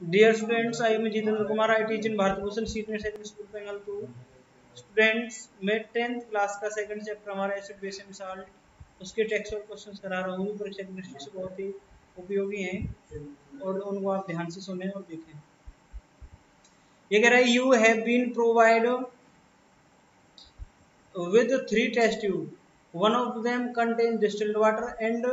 Dear students, I am Jitendra Kumar. I teach in Bharati Bhushan Senior Secondary School Bengal 2. Students मैं 10th class का second chapter हमारा acid base and salt उसके text और questions करा रहा हूँ। परीक्षा की दृष्टि से बहुत ही उपयोगी हैं और उनको आप ध्यान से सुने और देखें। ये कह रहा है you have been provide with 3 test tube. One of them contains distilled water and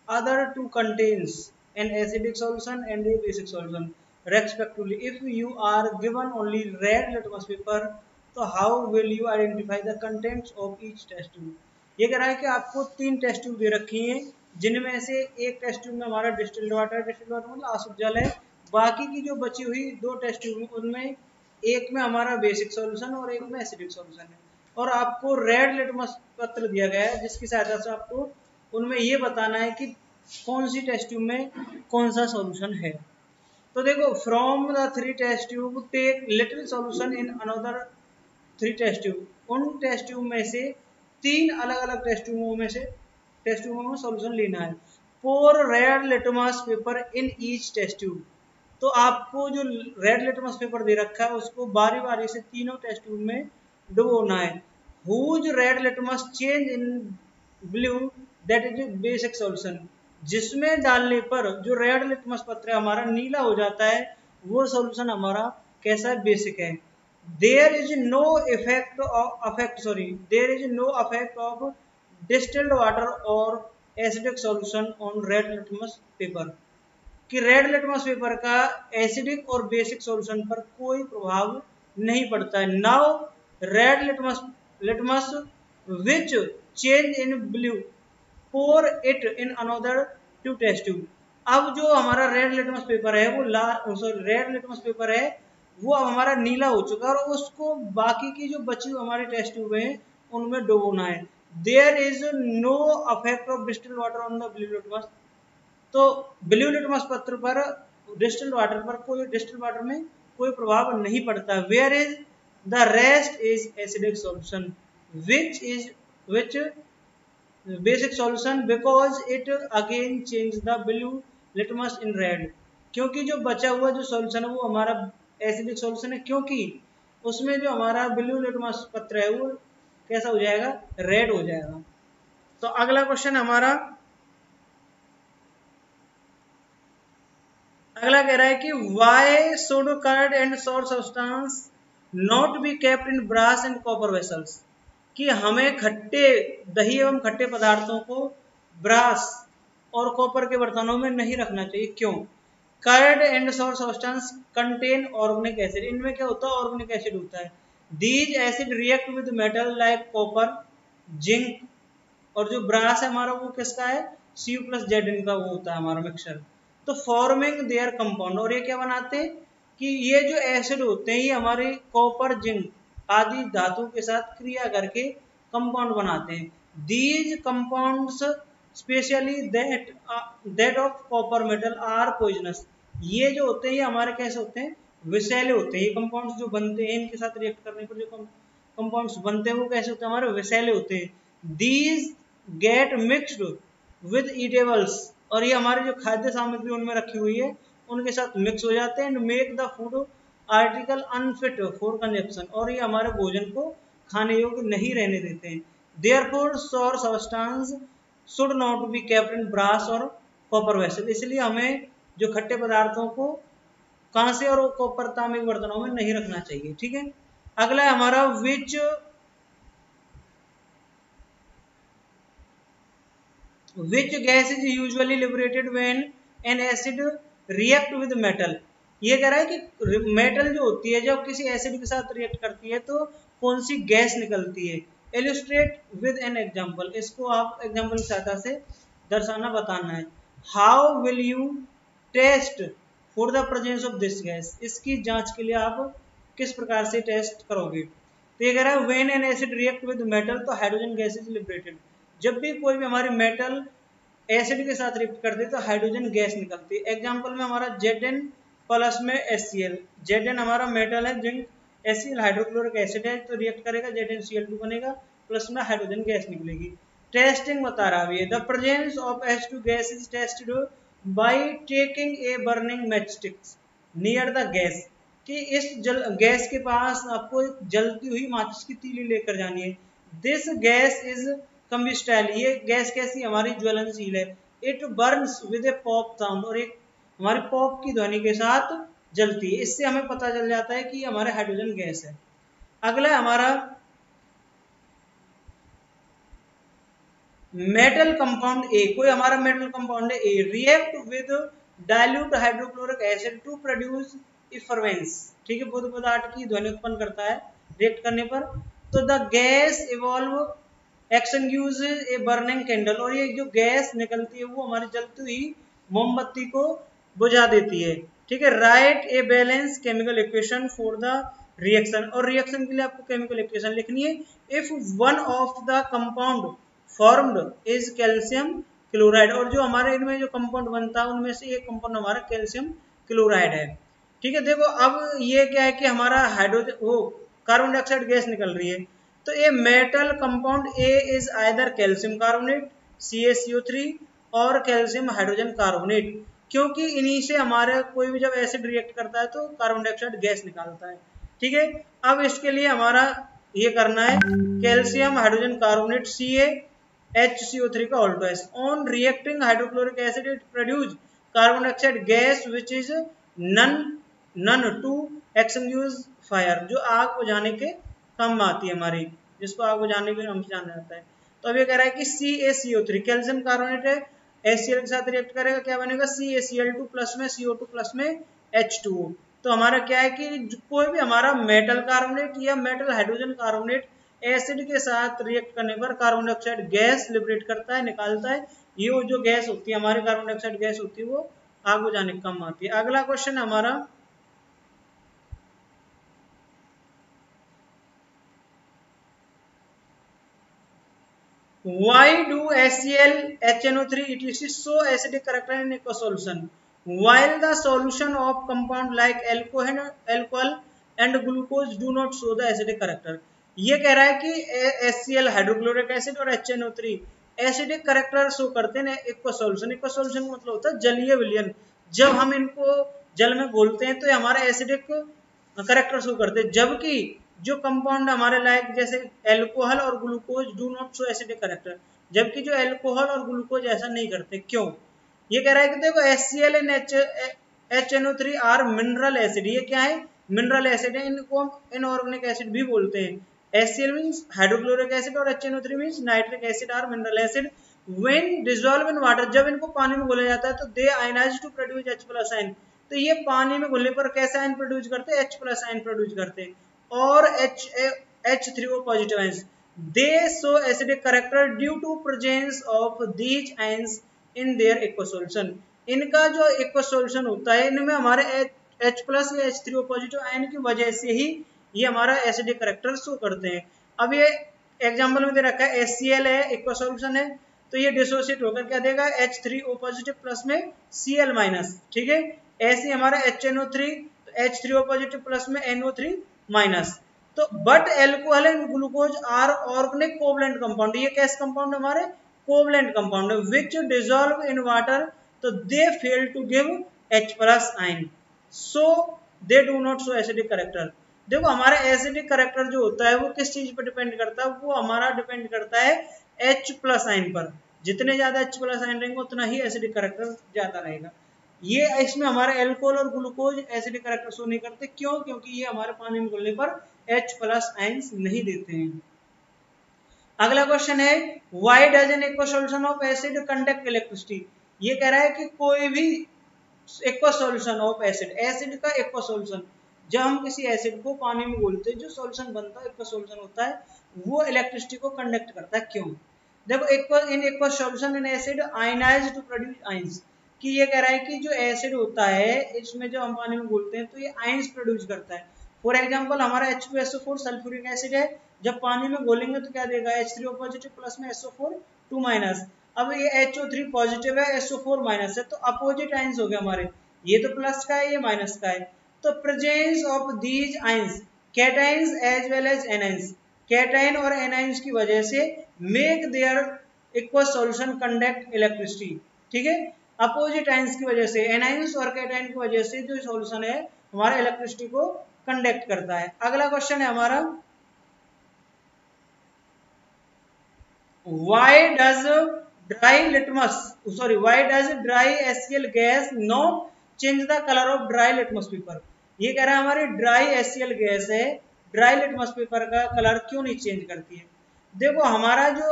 other 2 contains an acidic solution and a basic solution respectively. If you are given only red litmus paper, तो how will you identify the contents of each test tube? ये कह रहा है कि आपको 3 test tube दे रखी हैं, जिनमें से एक टेस्ट ट्यूब में हमारा डिस्टिल्ड वाटर मतलब आसुत जल है। बाकी की जो बची हुई 2 टेस्ट ट्यूब उनमें एक में हमारा बेसिक सॉल्यूशन और एक में एसिडिक सॉल्यूशन है। और आपको रेड लिटमस पत्र दिया गया है जिसकी सहायता से आपको उनमें ये बताना है कि कौन सी टेस्ट ट्यूब में कौन सा सॉल्यूशन है। तो देखो, from the 3 test tube take little solution in another 3 test tube. उन टेस्ट ट्यूब में से 3 अलग अलग टेस्ट ट्यूबों में सॉल्यूशन लेना है। Pour red litmus paper in each test tube. तो आपको जो रेड लिटमस पेपर दे रखा है उसको बारी बारी से तीनों टेस्ट ट्यूब में डुबोना है। Whose red litmus change in blue that is basic solution. जिसमें डालने पर जो रेड लिटमस पत्र हमारा नीला हो जाता है वो सॉल्यूशन हमारा कैसा बेसिक है। There is no affect of distilled water और acidic solution on red litmus paper. कि रेड लिटमस पेपर का एसिडिक और बेसिक सॉल्यूशन पर कोई प्रभाव नहीं पड़ता है। Now red litmus which change in blue pour it in another 2 test tube. अब जो हमारा रेड लिटमस पेपर है रेड लिटमस पेपर है वो अब हमारा नीला हो चुका है और उसको बाकी की जो बची हुई हमारी टेस्ट ट्यूब है उनमें डुबोना है। There is no affect of distilled water on the blue litmus. तो ब्लू लिटमस पत्र पर डिस्टिल्ड वाटर में कोई प्रभाव नहीं पड़ता। Where is the rest is acidic solution which basic solution because it again change the blue litmus in red. क्योंकि जो बचा हुआ जो सॉल्यूशन है वो हमारा एसिडिक सॉल्यूशन है, क्योंकि उसमें जो हमारा ब्लू लिटमस पत्र है वो कैसा हो जाएगा, रेड हो जाएगा। तो अगला क्वेश्चन हमारा अगला कह रहा है कि why should curd and sour substance not be kept in brass and copper vessels. कि हमें खट्टे दही एवं खट्टे पदार्थों को ब्रास और कॉपर के बर्तनों में नहीं रखना चाहिए। क्यों? Curd and sour substance contain organic acid. इनमें क्या होता है, ऑर्गेनिक एसिड होता है। These acid react with metal like copper zinc. और जो ब्रास है हमारा वो किसका है, Cu+Zn का वो होता है हमारा मिक्सचर। तो फॉर्मिंग देयर कंपाउंड, और ये क्या बनाते हैं कि ये जो एसिड होते हैं ये हमारे कॉपर जिंक आदि धातु के साथ क्रिया करके कंपाउंड बनाते हैं। These compounds specially that of copper metal are poisonous. ये जो होते हैं ये हमारे कैसे होते हैं, विषैले होते हैं। ये कंपाउंड्स जो बनते हैं इनके साथ रिएक्ट करने पर जो कंपाउंड्स बनते हैं वो कैसे होते हैं, हमारे विषैले होते हैं। These get mixed with eatables, और ये हमारी जो खाद्य सामग्री उनमें रखी हुई है उनके साथ मिक्स हो जाते हैं। And make the food article unfit for consumption, और ये हमारे भोजन को खाने योग्य नहीं रहने देते हैं। Therefore sour substance should not be kept in brass और कॉपर वेसल। इसलिए हमें जो खट्टे पदार्थों को कांसे और कॉपर तांबे के बर्तनों में नहीं रखना चाहिए। ठीक है। अगला है हमारा which gas is usually liberated when an acid react with metal। ये कह रहा है कि मेटल जो होती है जब किसी एसिड के साथ रिएक्ट करती है तो कौन सी गैस निकलती है। इलस्ट्रेट विद एन एग्जांपल, इसको आप एग्जांपल की सहायता से दर्शाना बताना है। How will you test for the presence of this gas. इसकी जांच के लिए आप किस प्रकार से टेस्ट करोगे। तो ये कह रहा है when an acid react with metal तो हाइड्रोजन गैस इज लिबरेटेड। जब भी कोई भी हमारी मेटल एसिड के साथ रिएक्ट करते तो हाइड्रोजन गैस निकलती है। एग्जांपल में हमारा Zn प्लस में HCl। Zn हमारा मेटल है, जिंक HCl हाइड्रोक्लोरिक एसिड है, तो रिएक्ट करेगा ZnCl2 बनेगा, प्लस में हाइड्रोजन गैस निकलेगी। टेस्टिंग बता रहा है the presence of H2 gas is tested by taking a burning matchsticks. Near the gas, कि इस गैस के पास आपको एक जलती हुई माचिस की तीली लेकर जानी है। दिस गैस इज कम्बिस्टाइल, ये गैस कैसी हमारी ज्वलनशील है। It Burns with A pop sound, और एक हमारी पॉप की ध्वनि के साथ जलती है। इससे हमें पता चल जाता है कि हमारे हाइड्रोजन गैस है। अगला हमारा मेटल कंपाउंड ए, कोई हमारा मेटल कंपाउंड है A, react with dilute hydrochloric acid to produce effervescence, ठीक है, बुध पदार्थ की ध्वनि उत्पन्न करता है रिएक्ट करने पर। तो the gas evolve extinguishes a burning candle, और ये जो गैस निकलती है वो हमारी जलती हुई मोमबत्ती को बुझा देती है, ठीक है। Right a balance chemical equation for the reaction, और रिएक्शन के लिए आपको केमिकल इक्वेशन लिखनी है। If one of the compound formed is calcium chloride, और जो हमारे इनमें जो कंपाउंड बनता है उनमें से एक कंपाउंड हमारा कैल्शियम क्लोराइड है, ठीक है। देखो अब ये क्या है कि हमारा हाइड्रोजन वो कार्बन डाइऑक्साइड गैस निकल रही है, तो ये metal compound A is either calcium carbonate CaCO3 और कैल्शियम हाइड्रोजन कार्बोनेट, क्योंकि इन्हीं से हमारे कोई भी जब एसिड रिएक्ट करता है तो कार्बन डाइऑक्साइड गैस निकालता है, ठीक है। अब इसके लिए हमारा ये करना है कैल्शियम हाइड्रोजन कार्बोनेट CaHCO3 का ऑल्टो एस, on reacting hydrochloric acid it produce carbon dioxide gas which is known to extinguish fire, जो आग बुझाने के काम आती है हमारी, जिसको आग बुझाने के नाम से जाना जाता है। तो अब ये कह रहा है कि CaCO3 कैल्शियम कार्बोनेट है, HCl के साथ रिएक्ट करेगा, क्या बनेगा CaCl2 प्लस में CO2 प्लस में H2O। तो हमारा क्या है कि कोई भी हमारा मेटल कार्बोनेट या मेटल हाइड्रोजन कार्बोनेट एसिड के साथ रिएक्ट करने पर कार्बन डाइऑक्साइड गैस लिबरेट करता है, निकालता है। ये जो गैस होती है हमारी कार्बन डाइऑक्साइड गैस होती है वो आग बुझाने के काम आती है। अगला क्वेश्चन हमारा why do HCl, HNO3 etc show acidic character in aqueous solution while the solution of compound like alcohol and glucose do not show the acidic character। ये कह रहा है कि HCl हाइड्रोक्लोरिक एसिड और HNO3 एसिडिक करेक्टर शो करते हैं aqua solution. Aqua solution का मतलब होता है जलीय विलयन, जब हम इनको जल में घोलते हैं तो ये हमारा एसिडिक करेक्टर शो करते हैं, जबकि जो कंपाउंड हमारे लाइक जैसे एल्कोहल और glucose do not show acidic character, जबकि जो एल्कोहल और ग्लूकोज ऐसा नहीं करते। क्यों? ये कह रहा है कि देखो HCl and HNO3 are mineral acid, ये क्या है? मिनरल एसिड है, इनको हम इनऑर्गेनिक एसिड भी बोलते हैं। HCl मींस हाइड्रोक्लोरिक एसिड और HNO3 means nitric acid are mineral acid. When dissolve in water, जब इनको पानी में घोला जाता है तो they ionise to produce H+ ion, तो ये पानी में घुलने पर कैसा आयन प्रोड्यूस करते हैं? H+ आयन प्रोड्यूस करते हैं। और H3O positive ions, they show acidic character due to presence of these ions in their aqua solution. इनका जो एक्वा सॉल्यूशन होता है इनमें हमारे H+ या H3O पॉजिटिव आयन की वजह से ही ये हमारा एसिडिक कैरेक्टर शो करते हैं। अब ये एग्जांपल में दे रखा है HCl है, एक्वा सॉल्यूशन है, तो ये डिसोसिएट होकर क्या देगा? H3O पॉजिटिव प्लस में Cl माइनस, ठीक है। ऐसे हमारा HNO3 H3O पॉजिटिव प्लस में NO3 माइनस। तो but alcohol and glucose are organic covalent compound, ये कैसे कंपाउंड हमारे? कोवलेंट कंपाउंड है, विच डिसॉल्व इन वाटर, तो they fail to give H+ ion, so they do not show acidic character. देखो हमारा acidic character जो होता है वो किस चीज पर डिपेंड करता है? वो हमारा डिपेंड करता है H+ आयन पर। जितने ज्यादा H+ आयन रहेंगे उतना ही एसिडिक कैरेक्टर ज्यादा रहेगा। ये इसमें हमारे एल्कोहल और ग्लूकोज एसिडिक कैरेक्टर शो नहीं करते। क्यों? क्योंकि ये हमारे पानी में घुलने पर H+ आयंस नहीं देते हैं। अगला क्वेश्चन है why does N aqua solution of acid conduct electricity. ये कह रहा है कि कोई भी aqua solution of acid, acid का एक्वा सॉल्यूशन, जब हम किसी एसिड को पानी में घोलते हैं जो सॉल्यूशन बनता है एक्वा सॉल्यूशन होता है, वो इलेक्ट्रिसिटी को कंडक्ट करता है। क्यों? देखो in aqua solution in acid ionise to produce ions, कि ये कह रहा है कि जो एसिड होता है इसमें जब हम पानी में घोलते हैं तो ये आयंस प्रोड्यूस करता है। फॉर एग्जांपल हमारा H2SO4 सल्फ्यूरिक एसिड है, जब पानी में घोलेंगे तो क्या देगा? H3O पॉजिटिव प्लस में SO4 2 माइनस। अब ये HO3 पॉजिटिव है, SO4 माइनस है, तो अपोजिट आयंस हो गए हमारे, ये तो प्लस का है, ये माइनस का है। तो presence of these ions cations as well as anions, cation और एनायंस की वजह से make their aqua solution conduct electricity, ठीक है। अपोजिट आयंस की वजह से, एनायंस और कैटायन की वजह से जो सॉल्यूशन है हमारा इलेक्ट्रिसिटी को कंडक्ट करता है। अगला क्वेश्चन है हमारा, why does dry HCl gas not change the color of dry litmus paper? ये कह रहा है हमारी ड्राई HCl गैस है, ड्राई लिटमस पेपर का कलर क्यों नहीं चेंज करती है? देखो हमारा जो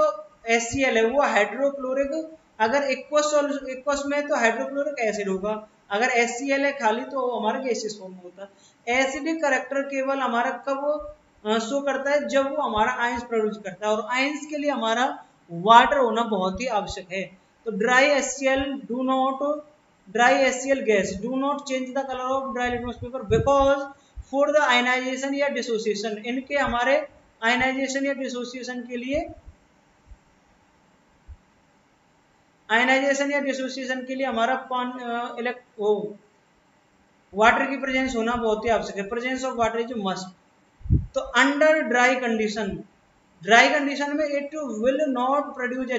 HCl है वो हाइड्रोक्लोरिक, अगर एक्वस में तो हाइड्रोक्लोरिक एसिड होगा, अगर HCl है खाली तो हमारा गैसियस फॉर्म में होता है। एसिडिक करेक्टर केवल हमारा कब शो करता है? जब वो हमारा आयंस प्रोड्यूस करता है, और आयंस के लिए हमारा वाटर होना बहुत ही आवश्यक है। तो dry HCl gas do not change the colour of dry litmus paper because for the ionisation या डिसोसिएशन, इनके हमारे आयनाइजेशन या डिसोसिएशन के लिए हमारा वाटर की प्रेजेंस होना बहुत ही आवश्यक है। Presence of water is must. तो अंडर ड्राई कंडीशन में it will not produce H+,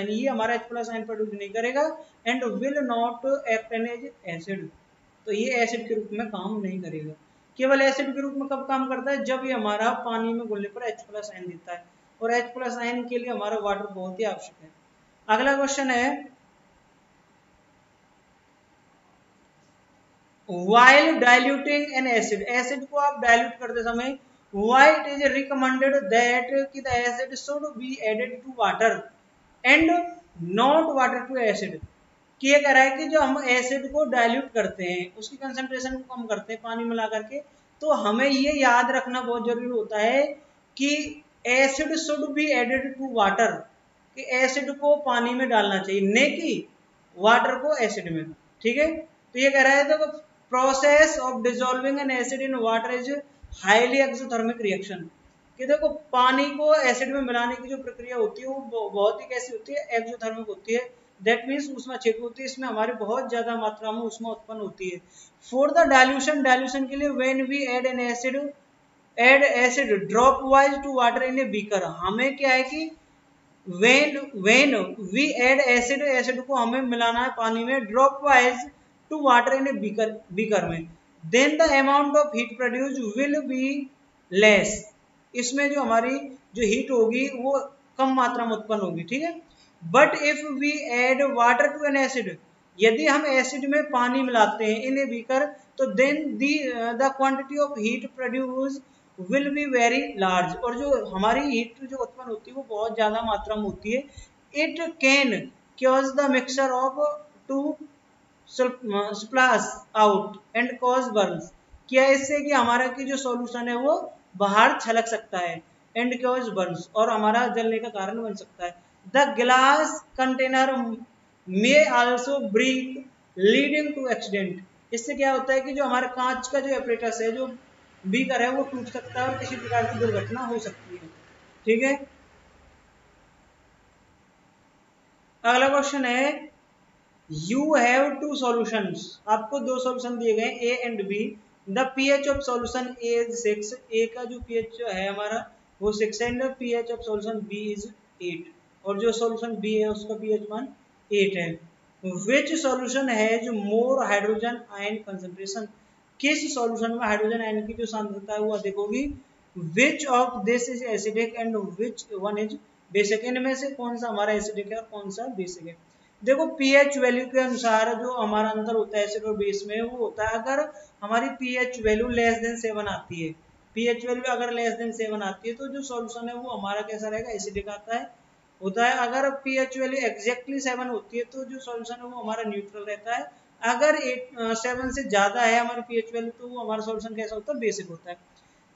ये हमारा H+ प्रोड्यूस नहीं करेगा, and will not act as acid, तो ये एसिड के रूप में काम नहीं करेगा। केवल एसिड के रूप में कब काम करता है? जब ये हमारा पानी में घुलने पर H+ देता है, और H+ के लिए हमारा वाटर बहुत ही आवश्यक है। अगला क्वेश्चन है, while diluting an एसिड को आप डाइल्यूट करते समय why it is recommended that the acid should be added to water and not water to acid? कि ये कह रहा है कि जो हम एसिड को डाइल्यूट करते हैं, उसकी कंसंट्रेशन को कम करते हैं पानी मिला करके, तो हमें ये याद रखना बहुत जरूरी होता है कि acid should be added to water, कि एसिड को पानी में डालना चाहिए, न कि वाटर को एसिड में। ठीक है, तो ये कह रहा है तो process of dissolving N acid in water is highly exothermic reaction, कि देखो पानी को एसिड में मिलाने की जो प्रक्रिया होती है वो बहुत ही कैसी होती है? एक्सोथर्मिक होती है। दैट मीन्स ऊष्मा क्षेत्र होती है, इसमें हमारी बहुत ज्यादा मात्रा में ऊष्मा उत्पन्न होती है। फॉर द डाइल्यूशन के लिए when we add acid dropwise to water in a beaker, हमें क्या है कि व्हेन वी एड एसिड को हमें मिलाना है पानी में dropwise to water in a beaker में, then the amount of heat produce will be less, इसमें जो हमारी जो हीट होगी वो कम मात्रा में उत्पन्न होगी। ठीक है, but if we add water to an acid, यदि हम एसिड में पानी मिलाते हैं इन ए बीकर, तो then the quantity of heat produce will be very large, और जो हमारी हीट जो उत्पन्न होती है वो बहुत ज्यादा मात्रा में होती है। It can cause the mixture of to splash out and cause burns, क्या इससे कि हमारा की जो सॉल्यूशन है वो बाहर छलक सकता है, एंड कॉज बर्न्स, और हमारा जलने का कारण बन सकता है। The glass container may also break leading to accident, इससे क्या होता है कि जो हमारे कांच का जो एपरेटस है, जो बीकर है, वो टूट सकता है और किसी प्रकार की दुर्घटना हो सकती है। ठीक है, अगला क्वेश्चन है, यू हैव टू सॉल्यूशंस, आपको दो सॉल्यूशन दिए गए A and B, the pH of solution A is 6, A का जो पीएच है हमारा वो 6 and pH of solution B is 8, और जो सॉल्यूशन बी है उसका पीएच मान 8 है। Which solution has more hydrogen ion concentration, किस सॉल्यूशन में हाइड्रोजन आयन की जो सांद्रता है वो अधिक होगी। Which of this is acidic and which one is basic, इनमें से कौन सा हमारा एसिडिक है और कौन सा बेसिक है। देखो पीएच वैल्यू के अनुसार जो हमारा अंतर होता है एसिड और बेस में वो होता है, अगर हमारी पीएच वैल्यू लेस देन 7 आती है, पीएच वैल्यू अगर लेस देन 7 आती है तो जो सॉल्यूशन है वो हमारा कैसा रहेगा? एसिडिक होता है। अगर पीएच वैल्यू एग्जैक्टली 7 होती है तो जो सॉल्यूशन है वो हमारा न्यूट्रल रहता है। अगर 7 से ज्यादा है हमारी पीएच वैल्यू तो वो हमारा सॉल्यूशन कैसा होता है? बेसिक होता है।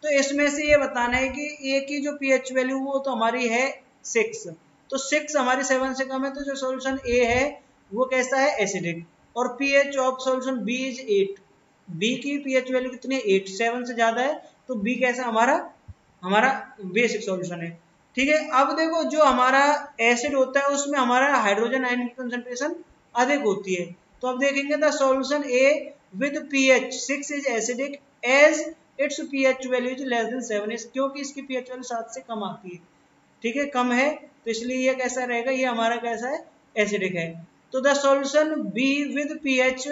तो इसमें से ये बताना है कि ए की जो पीएच वैल्यू वो तो हमारी है 6, तो 6 हमारी 7 से कम है, तो जो सॉल्यूशन ए है वो कैसा है? एसिडिक। और pH of solution B is 8, B की पीएच वैल्यू कितनी है? 8, 7 से ज्यादा है तो बी कैसा हमारा बेसिक सॉल्यूशन है। ठीक है, अब देखो जो हमारा एसिड होता है उसमें हमारा हाइड्रोजन आयन की कंसंट्रेशन अधिक होती है, तो अब देखेंगे the solution A with pH 6 is acidic as its pH value is less than 7, क्योंकि इसकी पीएच वैल्यू 7 से कम आती है। ठीक है, कम है तो इसलिए ये कैसा रहेगा? ये हमारा कैसा है? एसिडिक है। तो the solution be with pH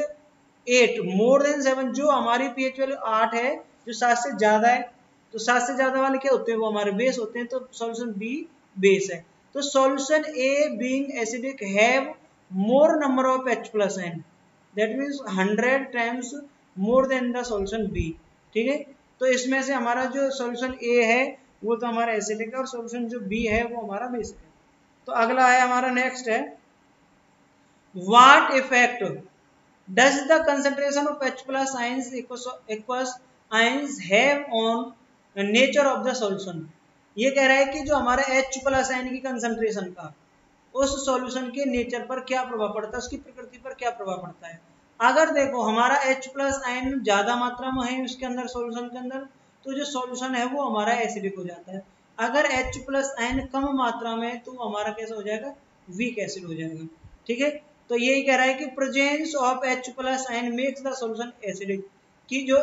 8 more than 7, जो हमारी पीएच वैल्यू 8 है, जो 7 से ज्यादा है, तो 7 से ज्यादा वाले क्या होते हैं, वो हमारे बेस होते हैं, तो सॉल्यूशन बी बेस है। तो solution A being acidic have more number of H plus ion, that means 100 times more than the solution B. ठीक है, तो इसमें से हमारा जो सॉल्यूशन ए है वो तो हमारा एसिडिक है, और सॉल्यूशन जो बी है वो हमारा बेसिक है। तो अगला है हमारा, नेक्स्ट है, what effect does the concentration of H plus ions aqueous ions have on nature of the solution। ये कह रहा है कि जो हमारा H प्लस आयन की कंसंट्रेशन का उस सॉल्यूशन के नेचर पर क्या प्रभाव पड़ता है, उसकी प्रकृति पर क्या प्रभाव पड़ता है। अगर देखो हमारा H प्लस आयन ज्यादा मात्रा में है उसके अंदर, सॉल्यूशन के अंदर, तो जो सॉल्यूशन है वो हमारा एसिडिक हो जाता है। अगर H प्लस आयन कम मात्रा में है तो हमारा कैसा हो जाएगा, वीक एसिड हो जाएगा। ठीक है, तो यही कह रहा है कि presence of H plus ion makes the solution acidic, कि जो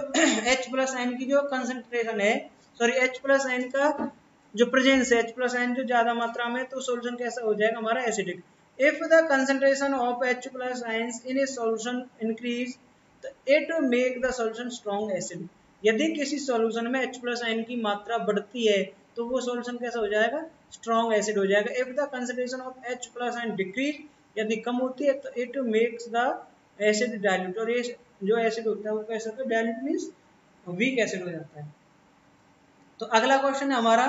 H प्लस आयन की जो कंसंट्रेशन है, सॉरी H प्लस आयन का जो प्रेजेंस है, H प्लस आयन जो ज्यादा मात्रा में, तो सॉल्यूशन कैसा हो जाएगा हमारा acidic. If the concentration of H plus ions in A solution increase it make the solution strong acid. यदि किसी सॉल्यूशन में H प्लस आयन की मात्रा बढ़ती है तो वो सॉल्यूशन कैसा हो जाएगा, स्ट्रॉन्ग एसिड हो जाएगा। If the concentration of H plus ion decrease, यदि कम होती है तो it makes the acid dilute, और ये जो एसिड होता है वो कैसा होता है, डाइल्यूट मींस वीक एसिड हो जाता है। तो अगला क्वेश्चन है हमारा,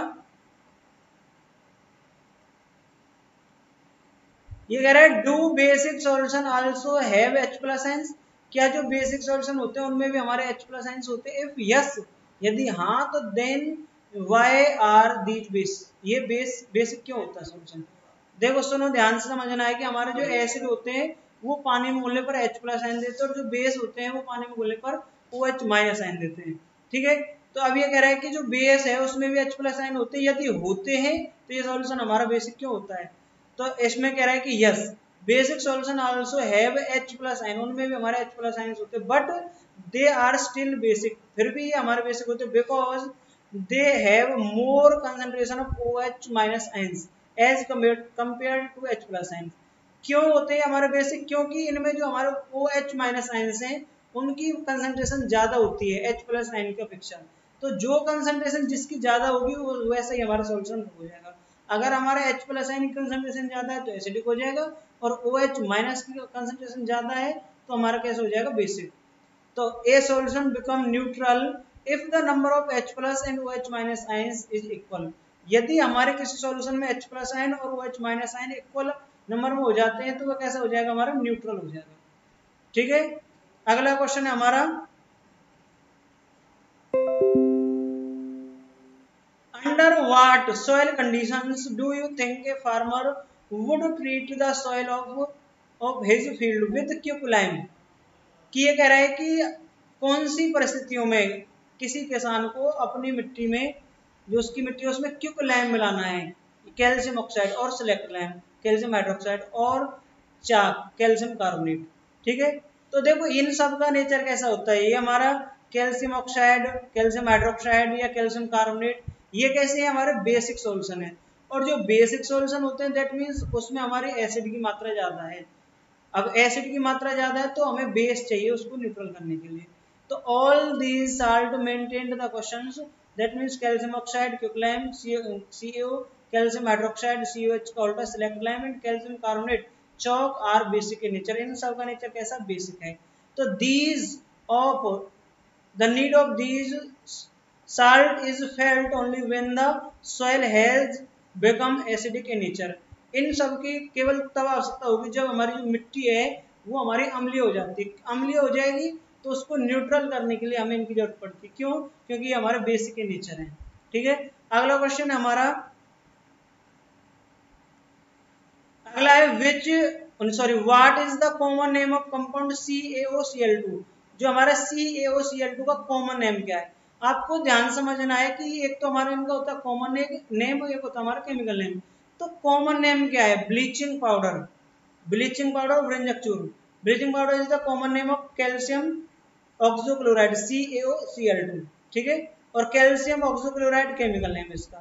ये कह रहा है do basic solution also have H plus ions, क्या जो बेसिक सॉल्यूशन होते हैं उनमें भी हमारे H प्लस आयंस होते हैं। इफ यस, यदि हाँ, तो then why are these base, ये बेसिक क्यों होता है सॉल्यूशन। देखो सुनो, ध्यान से समझना है कि हमारे जो एसिड होते हैं वो पानी में घुलने पर H प्लस आयन देते हैं, और जो बेस होते हैं वो पानी में घुलने पर OH माइनस आयन देते हैं। ठीक है, तो अब ये कह रहा है कि जो बेस है उसमें भी H प्लस आयन होते हैं, यदि होते हैं तो ये सॉल्यूशन हमारा बेसिक क्यों होता है। तो इसमें कह रहा है कि yes, basic solution also have H plus ion, उनमें भी हमारे H प्लस आयन होते हैं, but they are still basic, फिर भी ये हमारे बेसिक होते हैं, because they have more concentration of OH minus ions as compare to H plus ion. क्यों होते हैं हमारे बेसिक, क्योंकि इनमें जो हमारे OH माइनस आयंस हैं उनकी कंसंट्रेशन ज्यादा होती है H प्लस आयन की अपेक्षा। तो जो कंसंट्रेशन जिसकी ज्यादा होगी वो वैसा ही हमारा सॉल्यूशन हो जाएगा। अगर हमारा H प्लस आयन की कंसंट्रेशन ज्यादा है तो एसिडिक हो जाएगा, और OH माइनस की कंसंट्रेशन ज्यादा है तो हमारा कैसे हो जाएगा, बेसिक। तो ए solution become neutral if the number of H plus and OH minus ions is equal. यदि हमारे किसी सॉल्यूशन में H प्लस आयन और OH minus ion equal number में हो जाते हैं तो वो कैसा हो जाएगा, हमारा न्यूट्रल हो जाएगा। ठीक है, अगला क्वेश्चन है हमारा, under what soil conditions do you think a farmer would treat the soil of his field with quicklime. कि ये कह रहा है कि कौन सी परिस्थितियों में किसी किसान को अपनी मिट्टी में, जो उसकी मिट्टी है उसमें क्विकलाइम मिलाना है, कैल्शियम ऑक्साइड और सिलेक्ट लाइम, कैल्शियम हाइड्रोक्साइड और चाक कैल्शियम कार्बोनेट। ठीक है, तो देखो इन सब का नेचर कैसा होता है, ये हमारा कैल्शियम ऑक्साइड, कैल्शियम हाइड्रोक्साइड या कैल्शियम कार्बोनेट, ये कैसे है, हमारे बेसिक सॉल्यूशन है। और जो बेसिक सॉल्यूशन होते हैं दैट मीन्स उसमें हमारी एसिड की मात्रा ज्यादा है। अब एसिड की मात्रा ज्यादा है तो हमें बेस चाहिए उसको न्यूट्रल करने के लिए। तो all these salt maintained the questions, that means calcium oxide, quicklime, CO, calcium hydroxide, COH का उल्टा slaked lime and calcium carbonate chalk are basic in nature. इन सब का नेचर कैसा, बेसिक है। तो these of the need of these salt is felt only when the soil has become acidic in nature। इन सब की केवल तब आवश्यकता होगी जब हमारी जो मिट्टी है वो हमारी अम्लीय हो जाती है, अम्लीय हो जाएगी तो उसको न्यूट्रल करने के लिए हमें इनकी जरूरत पड़ती है। क्यों, क्योंकि ये हमारे बेसिक इन नेचर है। ठीक है, अगला क्वेश्चन है हमारा, अगला है what is the common name of compound CaOCl2। जो हमारा CaOCl2 का कॉमन नेम क्या है, आपको ध्यान समझना है कि एक तो हमारा इनका होता है कॉमन नेम और एक होता है हमारा केमिकल नेम। तो कॉमन नेम क्या है, ब्लीचिंग पाउडर, वृंजक चूर्ण। Bleaching powder is the common name of calcium oxochloride CaOCl2। ठीक है, और कैल्शियम ऑक्सोक्लोराइड केमिकल नेम इसका।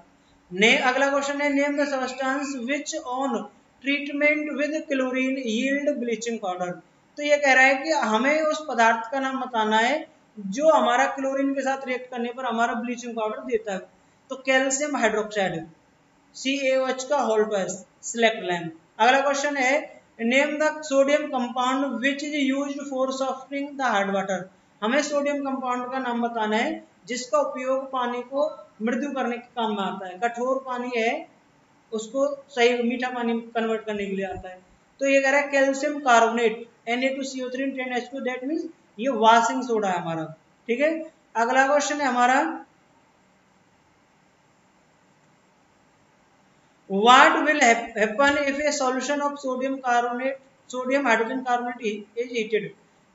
अगला क्वेश्चन है name the substance which on treatment with chlorine yield bleaching powder. तो ये कह रहा है कि हमें उस पदार्थ का नाम बताना है जो हमारा क्लोरीन के साथ रिएक्ट करने पर हमारा ब्लीचिंग पाउडर देता है। तो कैल्शियम हाइड्रोक्साइड CaOH का होल ट्वाइस सिलेक्ट लैम। अगला क्वेश्चन है name the sodium compound which is used for softening the hard water. हमें सोडियम कंपाउंड का नाम बताना है जिसका उपयोग पानी को मृदु करने के काम में आता है। कठोर पानी है उसको सही मीठा पानी कन्वर्ट करने के लिए आता है। तो ये कह रहा है calcium carbonate Na2CO3 10H2 that means ये वॉशिंग सोडा है हमारा। ठीक है, अगला क्वेश्चन है हमारा what will happen if A solution of sodium hydrogen carbonate is heated.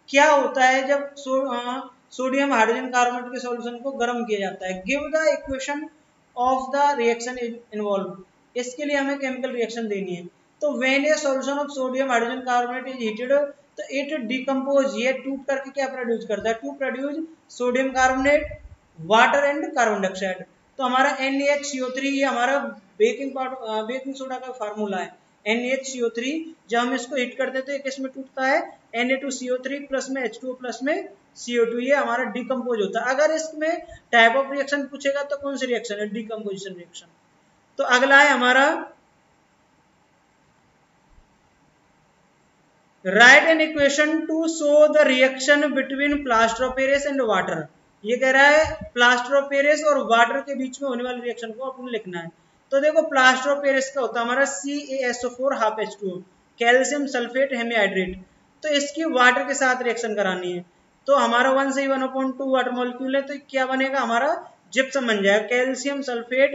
क्या होता है जब सोडियम हाइड्रोजन कार्बोनेट के सॉल्यूशन को गर्म किया जाता है। Give the equation of the reaction involve. इसके लिए हमें केमिकल रिएक्शन देनी है। तो when A solution of sodium hydrogen carbonate is heated तो इट डिकम्पोज, ये टूट करके क्या प्रोड्यूस करता है, to produce sodium carbonate water and carbon dioxide. तो हमारा NaHCO3 ये हमारा बेकिंग सोडा का फार्मूला है। NaHCO3 जब हम इसको हीट करते हैं तो ये किस में टूटता है, Na2CO3 प्लस में H2O प्लस में CO2, ये हमारा डिकम्पोज होता है। अगर इसमें टाइप ऑफ रिएक्शन पूछेगा तो कौन सी रिएक्शन है, डिकम्पोजिशन रिएक्शन। तो अगला है हमारा right an equation two show the reaction between plaster of Paris and water. ये कह रहा है प्लास्टर ऑफ पेरिस और वाटर के बीच में होने वाली रिएक्शन को अपने लिखना है। तो देखो प्लास्टर ऑफ पेरिस का होता है हमारा CaSO4 half H2O calcium sulphate hemihydrate. तो इसकी वाटर के साथ रिएक्शन करानी है। तो हमारा 1 से 1/2 वाटर मॉलिक्यूल है तो क्या बनेगा, हमारा जिप्सम बन जाएगा, कैल्शियम सल्फेट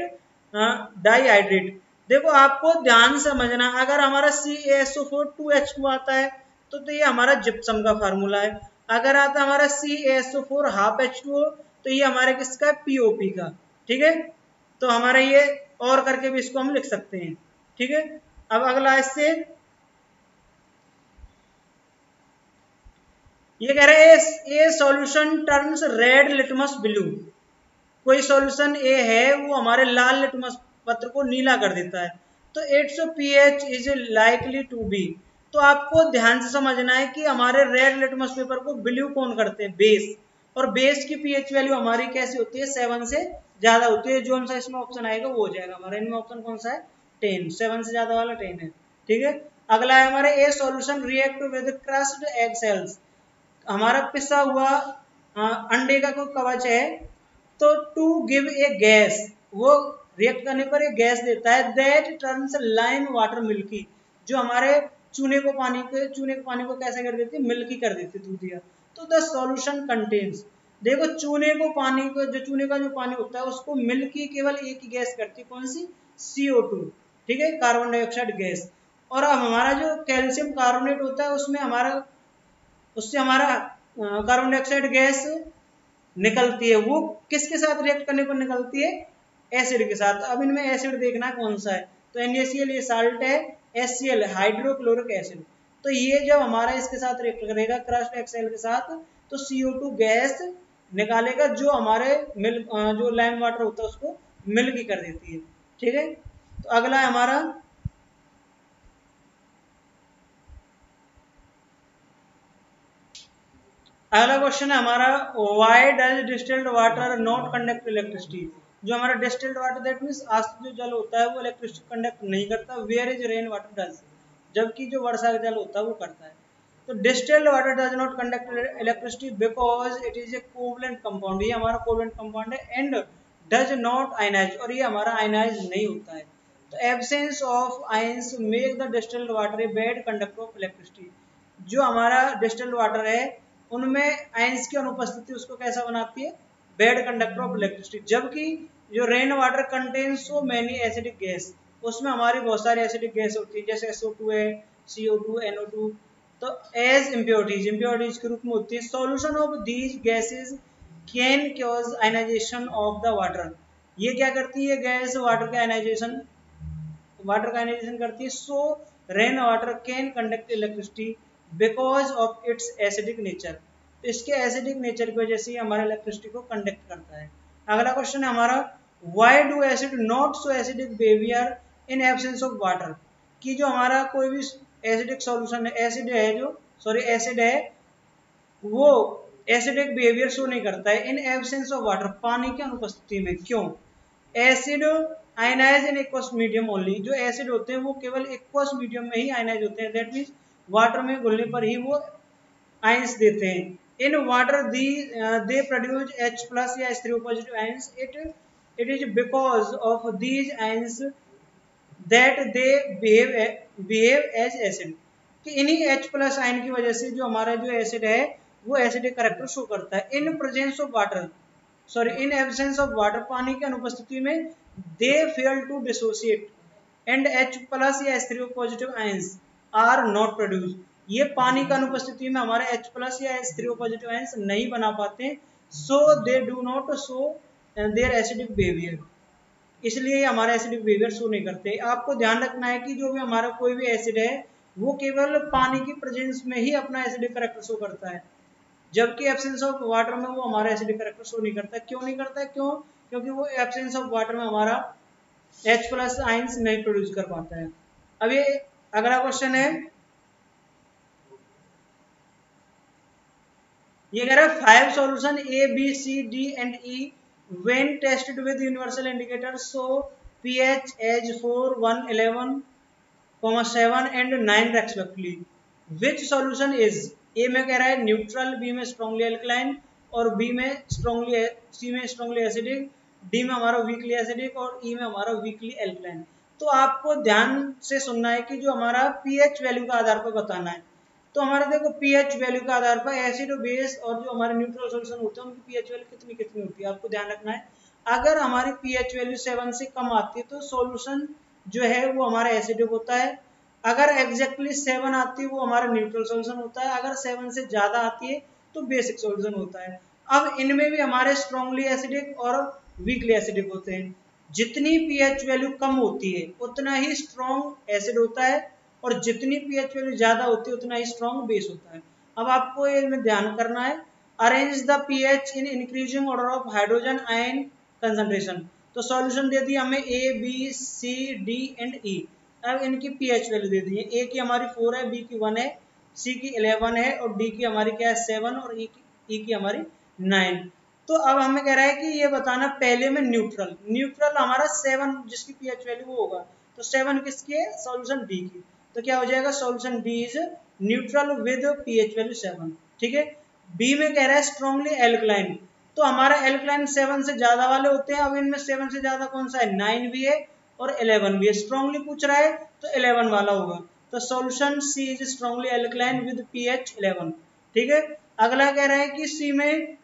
डाइहाइड्रेट। देखो आपको ध्यान समझना, अगर हमारा CaSO4 2H2 आता है तो ये हमारा जिप्सम का फार्मूला है। अगर आता है हमारा CaSO4 हाफ H2O तो ये हमारे किसका है, POP का। ठीक है, तो हमारा ये और करके भी इसको हम लिख सकते हैं। ठीक है, अब अगला इससे ये कह रहे हैं ए solution turns red litmus blue. कोई सॉल्यूशन ए है वो हमारे लाल लिटमस पत्र को नीला कर देता है। तो its pH is likely to be. तो आपको ध्यान से समझना है कि हमारे रेड लिटमस पेपर को ब्लू कौन करते हैं, बेस। और बेस की pH वैल्यू हमारी कैसी होती है, 7 से ज्यादा होती है। जो सा इसमें ऑप्शन आएगा वो हो जाएगा हमारा। इनमें ऑप्शन कौन सा है, 10, 7 से ज्यादा वाला 10 है। ठीक है, अगला है हमारे ए solution react with crossed egg cells. हमारा पिसा हुआ अंडे का कोई कवच है तो टू गिव ए गैस, वो रिएक्ट करने पर एक गैस देता है that turns lime water milky. जो हमारे चूने को पानी को कैसे कर देती है, मिल्की कर देती है, दूधिया। तो द सॉल्यूशन कंटेन्स, देखो चूने का जो पानी होता है उसको मिल्की केवल एक ही गैस करती है, कौन सी, CO2। ठीक है, कार्बन डाइऑक्साइड गैस। और अब हमारा जो कैल्शियम कार्बोनेट होता है उससे हमारा कार्बन डाइऑक्साइड गैस निकलती है। वो किसके साथ रिएक्ट करने पर निकलती है, एसिड के साथ। अब इनमें एसिड देखना कौन सा है, तो NaCl ये साल्ट है, HCl हाइड्रोक्लोरिक एसिड। तो ये जब हमारा इसके साथ रिएक्ट करेगा क्रस्ट एक्सेल के साथ तो CO2 गैस निकालेगा जो हमारे जो लाइम वाटर होता है उसको मिल्की कर देती है। ठीक है, तो अगला है हमारा अगला क्वेश्चन है हमारा why does distilled water not conduct electricity. जो हमारा डिस्टिल्ड वाटर दैट मींस आश्रित जो जल होता है वो इलेक्ट्रिसिटी कंडक्ट नहीं करता। Where is rain water does, जबकि जो वर्षा का जल होता है वो करता है। तो distilled water does not conduct electricity because it is a covalent compound. ये हमारा कोवलेंट कंपाउंड है एंड डज नॉट आयनाइज, और ये हमारा आयनाइज नहीं होता है। तो absence of ions make the distilled water a bad conductor of electricity. जो हमारा डिस्टिल्ड वाटर है उनमें आयंस की अनुपस्थिति उसको कैसा बनाती है, बैड कंडक्टर ऑफ इलेक्ट्रिसिटी। जबकि जो rain water contain so many acidic gas, उसमें हमारी बहुत सारी एसिडिक गैस होती है, जैसे SO2 है, CO2, NO2। तो एज इम्प्योरिटीज के रूप में होती है। Solution of these gases can cause ionisation of the water. ये क्या करती है गैस, वाटर का आयनाइजेशन करती है। सो rain water can conduct electricity because of its acidic nature. तो इसके एसिडिक नेचर की वजह से हमारे इलेक्ट्रिसिटी को कंडक्ट करता है। अगला क्वेश्चन है हमारा why do acid not so acidic behaviour in absence of water. कि जो हमारा कोई भी एसिडिक सॉल्यूशन है, एसिड है वो एसिडिक बिहेवियर शो नहीं करता है इन एब्सेंस ऑफ वाटर, पानी की अनुपस्थिति में। क्यों? Acid ionise in aqueous medium only, जो एसिड होते हैं वो केवल एक्वस मीडियम में ही आयनाइज होते हैं, दैट मीन्स वाटर में घुलने पर ही वो आयंस देते हैं। In water they produce H plus या H3O positive ions, it is because of these ions that they behave as acid, कि इन्हीं H प्लस आयन की वजह से जो हमारा जो एसिड है वो एसिडिक करेक्टर शो करता है। In presence of water, in absence of water, पानी की अनुपस्थिति में they fail to dissociate and H plus या H3O positive ions are not produce, ये पानी की अनुपस्थिति में हमारे H प्लस या H3O पॉजिटिव आयंस नहीं बना पाते, so they do not show their acidic behaviour, इसलिए हमारा एसिडिक बिहेवियर शो नहीं करते। आपको ध्यान रखना है कि जो भी हमारा कोई भी एसिड है वो केवल पानी की प्रेजेंस में ही अपना एसिडिक करेक्टर शो करता है, जबकि एब्सेंस ऑफ वाटर में वो हमारा एसिडिक करेक्टर शो नहीं करता। क्यों नहीं करता है? क्योंकि वो एब्सेंस ऑफ वाटर में हमारा H प्लस आयंस नहीं प्रोड्यूस कर पाता है। अब ये अगला क्वेश्चन है, ये कह रहा है 5 solution A B C D and E when tested with universal indicator so pH as 4, 1, 11, 7 and 9 respectively, which solution is? A में कह रहा है न्यूट्रल, B में स्ट्रॉन्गली एल्कलाइन और C में स्ट्रॉन्गली एसिडिक, D में हमारा वीकली एसिडिक और E में हमारा वीकली एल्कलाइन। तो आपको ध्यान से सुनना है कि जो हमारा पीएच वैल्यू का आधार पर बताना है। तो हमारे देखो पीएच वैल्यू का आधार पर एसिड और बेस और जो हमारे न्यूट्रल सॉल्यूशन होते हैं उनकी पीएच वैल्यू कितनी कितनी होती है, आपको ध्यान रखना है। अगर हमारी पीएच वैल्यू 7 से कम आती है तो सॉल्यूशन जो है वो हमारा एसिडिक होता है, अगर एग्जैक्टली 7 आती है वो हमारा न्यूट्रल सॉल्यूशन होता है, अगर 7 से ज्यादा आती है तो बेसिक सॉल्यूशन होता है। अब इनमें भी हमारे स्ट्रॉन्गली एसिडिक और वीकली एसिडिक होते हैं। जितनी पीएच वैल्यू कम होती है उतना ही स्ट्रॉन्ग एसिड होता है और जितनी पीएच वैल्यू ज्यादा होती है उतना ही स्ट्रॉन्ग बेस होता है। अब आपको इसमें ध्यान करना है, arrange the pH in increasing order of hydrogen ion concentration. तो सॉल्यूशन दे दिया हमें A B C D and E। अब इनकी पीएच वैल्यू दे दी है, A की हमारी 4 है, B की 1 है, C की 11 है और D की हमारी क्या है 7 और E की हमारी 9। तो अब हमें कह रहा है कि ये बताना पहले में न्यूट्रल हमारा 7 जिसकी पीएच वैल्यू वो होगा, तो 7 किसकी है? सॉल्यूशन D की। तो क्या हो जाएगा? Solution D is neutral with pH value 7। ठीक है। बी में कह रहा है स्ट्रॉन्गली एल्कलाइन, तो हमारा एल्कलाइन 7 से ज्यादा वाले होते हैं। अब इनमें 7 से ज्यादा कौन सा है? 9 भी है और 11 भी है। स्ट्रॉन्गली पूछ रहा है तो 11 वाला होगा, तो solution C is strongly alkaline with pH 11। ठीक है। अगला कह रहा है कि सी में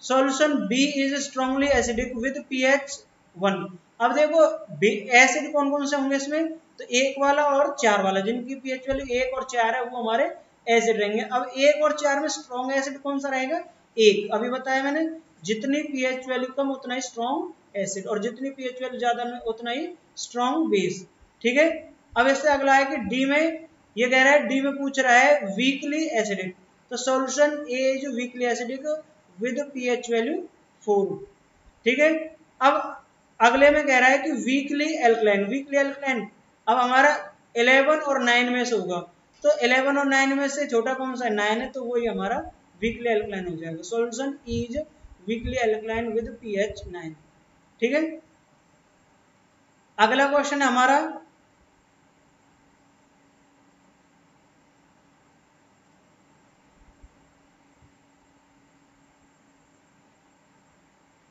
solution B is strongly acidic with pH 1। अब देखो एसिड कौन कौन से होंगे इसमें, तो 1 वाला और 4 वाला, जिनकी पीएच वैल्यू 1 और 4 है वो हमारे एसिड रहेंगे। अब 1 और 4 में स्ट्रॉन्ग एसिड कौन सा रहेगा? 1। अभी बताया मैंने, जितनी पीएच वैल्यू कम उतना ही स्ट्रॉन्ग एसिड और जितनी पीएच वैल्यू ज्यादा में उतना ही स्ट्रॉन्ग बेस। ठीक है। अब इससे अगला है कि डी में, ये कह रहा है डी में पूछ रहा है वीकली एसिडिक, तो solution A is weakly acidic with pH value 4। ठीक है। अब अगले में कह रहा है कि वीकली एल्कलाइन, अब हमारा 11 और 9 में से होगा, तो 11 और 9 में से छोटा कौन सा है? 9 है, तो वही हमारा वीकली एल्कलाइन हो जाएगा। Solution is weekly alkaline with pH 9। ठीक है। अगला क्वेश्चन है हमारा,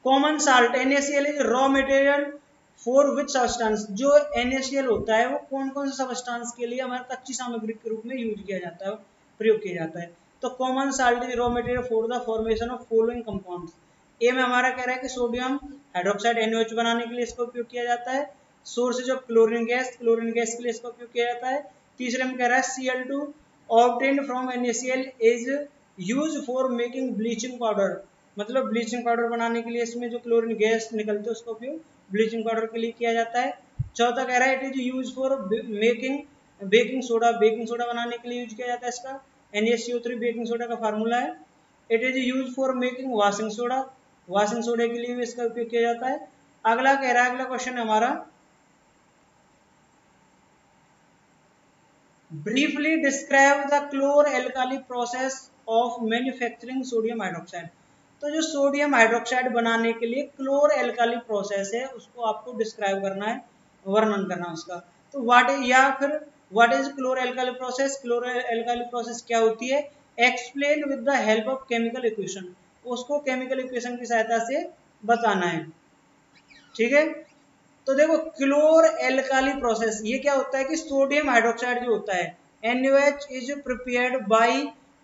common salt NaCl is raw material for which substance. जो NaCl होता है वो कौन कौन से सब्सटेंस के लिए हमारे कच्ची सामग्री के रूप में यूज किया जाता है, प्रयोग किया जाता है। तो common salt is raw material for the formation of following compounds. A में हमारा कह रहा है कि सोडियम हाइड्रोक्साइड NaOH बनाने के लिए इसका उपयोग किया जाता है। सोर्सेज ऑफ क्लोरीन गैस के लिए इसका उपयोग किया जाता है। तीसरे में कह रहा है Cl2 obtained from NaCl is use for making bleaching powder, मतलब ब्लीचिंग पाउडर बनाने के लिए इसमें जो क्लोरीन गैस निकलती है उसका उपयोग ब्लीचिंग पाउडर के लिए किया जाता है। चौथा कह रहा है it is use for making baking soda बनाने के लिए यूज किया जाता है इसका। NaCO3 बेकिंग सोडा का फार्मूला है। It is use for making washing soda के लिए भी इसका उपयोग किया जाता है। अगला कह रहा है, अगला क्वेश्चन है हमारा, briefly describe the chlor alkali process of manufacturing sodium hydroxide. तो जो सोडियम हाइड्रोक्साइड बनाने के लिए क्लोर एल्काली प्रोसेस है उसको आपको डिस्क्राइब करना है, वर्णन करना उसका। तो what is chlor alkali process? Chlor alkali process क्या होती है? Explain with the help of chemical equation, उसको केमिकल इक्वेशन की सहायता से बताना है, ठीक है। तो देखो क्लोर एल्काली प्रोसेस ये क्या होता है कि सोडियम हाइड्रोक्साइड जो होता है NaOH is prepared by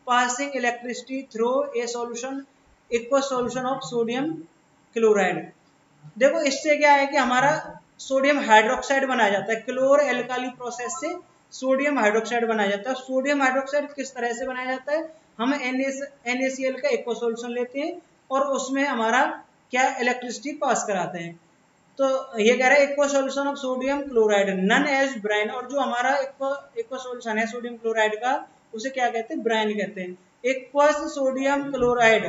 passing electricity through a solution aqueous solution of sodium chloride. देखो इससे क्या है कि हमारा सोडियम हाइड्रोक्साइड बनाया जाता है, क्लोर एल्काली प्रोसेस से सोडियम हाइड्रोक्साइड बनाया जाता है। सोडियम हाइड्रोक्साइड किस तरह से बनाया जाता है? हम NaCl का एक्वस सॉल्यूशन लेते हैं और उसमें हमारा क्या इलेक्ट्रिसिटी पास कराते हैं। तो ये कह रहा है aqua solution of sodium chloride known as brine, और जो हमारा एक्वा सॉल्यूशन है सोडियम क्लोराइड का उसे क्या कहते हैं? ब्राइन कहते हैं। Aqueous sodium chloride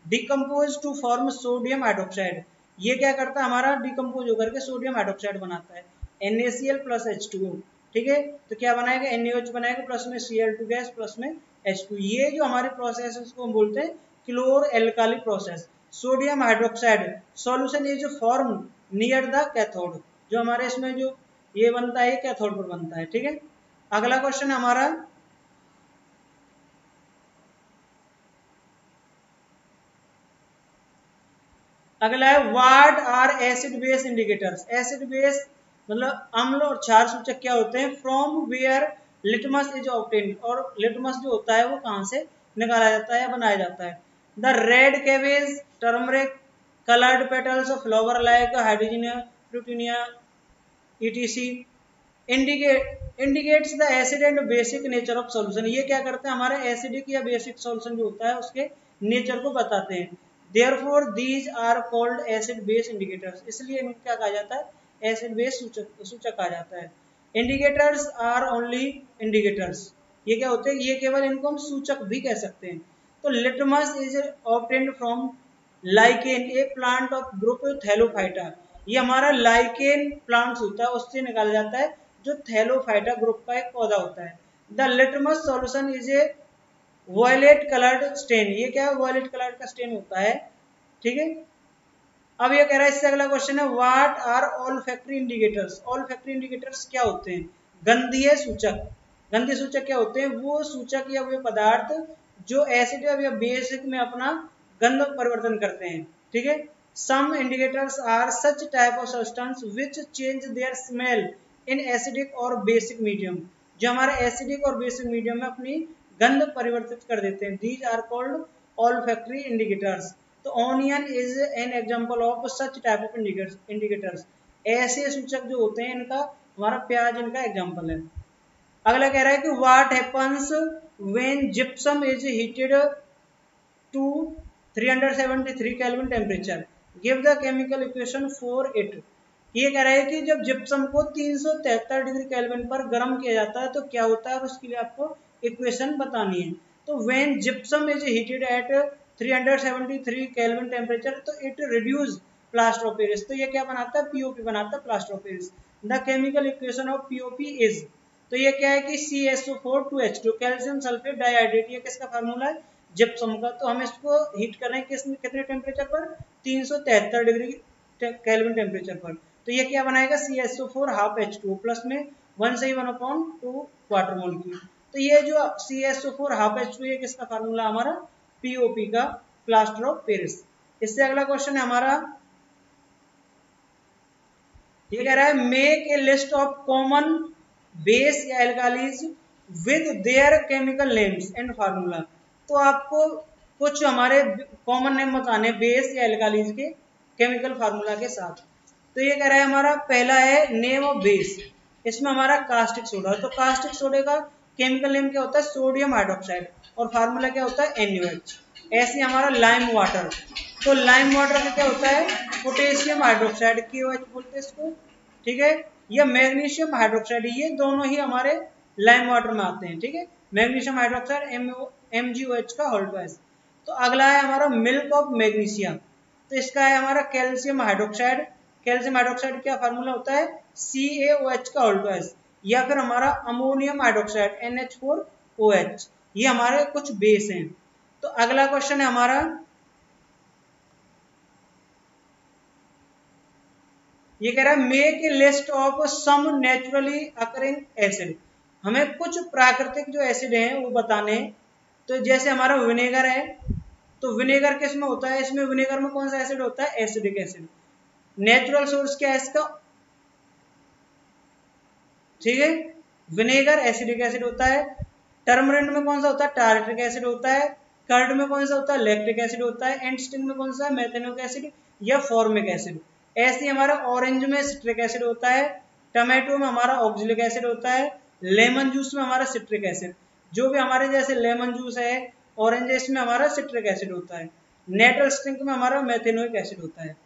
decompose to form sodium hydroxide, ये क्या करता है? हमारा डिकम्पोज होकर के सोडियम हाइड्रोक्साइड बनाता है NaCl प्लस H2O, ठीक है। तो क्या बनाएगा? NaOH बनाएगा प्लस में Cl2 गैस प्लस में H2। ये जो हमारे प्रोसेस है उसको हम बोलते हैं chlor alkali process. Sodium hydroxide solution is form near the cathode, जो हमारे इसमें जो ये बनता है कैथोड पर बनता है, ठीक है। अगला क्वेश्चन हमारा अगला है what are acid base indicators. Acid base मतलब अम्ल और क्षार सूचक क्या होते हैं? From where litmus is obtained, और लिटमस जो होता है वो कहां से निकाला जाता है या बनाया जाता है? The red cabbage, turmeric, coloured petals of flower like hydrangea, petunia etc indicates the acid and basic nature of solution. ये क्या करते हैं? हमारे एसिडिक या बेसिक सॉल्यूशन जो होता है उसके नेचर को बताते हैं। Therefore these are called acid base indicators, इसलिए इनको क्या कहा जाता है? एसिड बेस सूचक कहा जाता है। इंडिकेटर्स आर ओनली इंडिकेटर्स, ये क्या होते हैं? ये केवल इनको हम सूचक भी कह सकते हैं। तो litmus is obtained from lichen A plant of group Thallophyta, ये हमारा लाइकेन प्लांट्स होता है उससे निकाला जाता है, जो थैलोफाइटा ग्रुप का एक पौधा होता है। The litmus solution is a violet coloured stain, ये क्या है? वॉयलेट कलर का स्टेन होता है, ठीक है। अब ये कह रहा है इससे अगला क्वेश्चन है what are olfactory indicators. Olfactory indicators क्या होते हैं? गंधीय सूचक। गंधीय सूचक क्या होते हैं? वो सूचक या वे पदार्थ जो एसिड या बेसिक में अपना गंध परिवर्तन करते हैं, ठीक है। Some indicators are such type of substance which change their smell in acidic और बेसिक मीडियम, जो हमारे एसिडिक और बेसिक मीडियम में अपनी गंध परिवर्तित कर देते हैं। These are called olfactory indicators. तो onion is an example of such type of indicators, ऐसे सूचक जो होते हैं इनका, हमारा प्याज इनका एग्जांपल है। अगला कह रहा है कि what happens when gypsum is heated to 373 kelvin temperature, give the chemical equation for it. ये कह रहा है कि जब जिप्सम को 373 डिग्री केल्विन पर गर्म किया जाता है तो क्या होता है, और उसके लिए आपको इक्वेशन बतानी है। तो when gypsum is heated at 373 kelvin temperature, तो it reduce plaster of Paris, तो ये क्या बनाता है? पीओपी बनाता है, plaster of Paris. The chemical equation of POP is, तो ये क्या है कि CSO4 2H2 calcium sulphate dihydrate, ये किसका फार्मूला है? जिप्सम का। तो हम इसको हीट कर रहे हैं कितने टेम्परेचर पर? 373 डिग्री केल्विन टेम्परेचर पर। तो ये क्या बनाएगा? CSO4 हाफ H2O प्लस में 1 से 1/2 क्वार्टर मोल की। तो ये जो CSO4 हाफ H2O ये किसका फार्मूला? हमारा पीओपी का, प्लास्टर ऑफ पेरिस। इससे अगला क्वेश्चन है हमारा, ये कह रहा है make a list of common base या alkalis with their chemical names and formula. तो आपको कुछ हमारे कॉमन नेम बताने बेस या एल्कालीज के केमिकल फार्मूला के साथ। तो ये कह रहा है हमारा पहला है नेम ऑफ बेस, इसमें हमारा कास्टिक सोडा, तो कास्टिक सोडे का केमिकल नेम क्या होता है? सोडियम हाइड्रोक्साइड, और फार्मूला क्या होता है? NaOH। ऐसे हमारा लाइम वाटर, तो लाइम वाटर का क्या होता है? पोटेशियम हाइड्रोक्साइड, KOH बोलते हैं इसको, ठीक है। या मैग्नीशियम हाइड्रोक्साइड, ये दोनों ही हमारे लाइम वाटर में आते हैं, ठीक है। मैग्नीशियम हाइड्रोक्साइड MgOH का होल ट्वाइस। तो अगला है हमारा मिल्क ऑफ मैग्नीशियम, तो इसका है हमारा कैल्शियम हाइड्रोक्साइड। कैल्शियम हाइड्रोक्साइड क्या फार्मूला होता है? CaOH का होल ट्वाइस। या फिर हमारा अमोनियम हाइड्रोक्साइड NH4OH, ये हमारे कुछ बेस हैं। तो अगला क्वेश्चन है हमारा, ये कह रहा है make a list of some naturally occurring acid, हमें कुछ प्राकृतिक जो एसिड हैं वो बताने हैं। तो जैसे हमारा विनेगर है, तो विनेगर किस में होता है, इसमें विनेगर में कौन सा एसिड होता है, एसिडिक एसिड। नेचुरल सोर्स क्या है इसका, ठीक है, विनेगर एसिडिक एसिड होता है। टर्मरिन में कौन सा होता है, टार्ट्रिक एसिड होता है। कर्ड में कौन सा होता है, लैक्टिक एसिड होता है। एंड स्टिंग में कौन सा है, मेथेनोइक एसिड या फॉर्मिक एसिड। ऐसे हमारा ऑरेंज में सिट्रिक एसिड होता है, टमाटो में हमारा ऑक्जेलिक एसिड होता है, लेमन जूस में हमारा सिट्रिक एसिड। जो भी हमारे जैसे लेमन जूस है, ऑरेंजेस में हमारा सिट्रिक एसिड होता है, नेटल स्टिंग में हमारा मेथेनोइक एसिड होता है।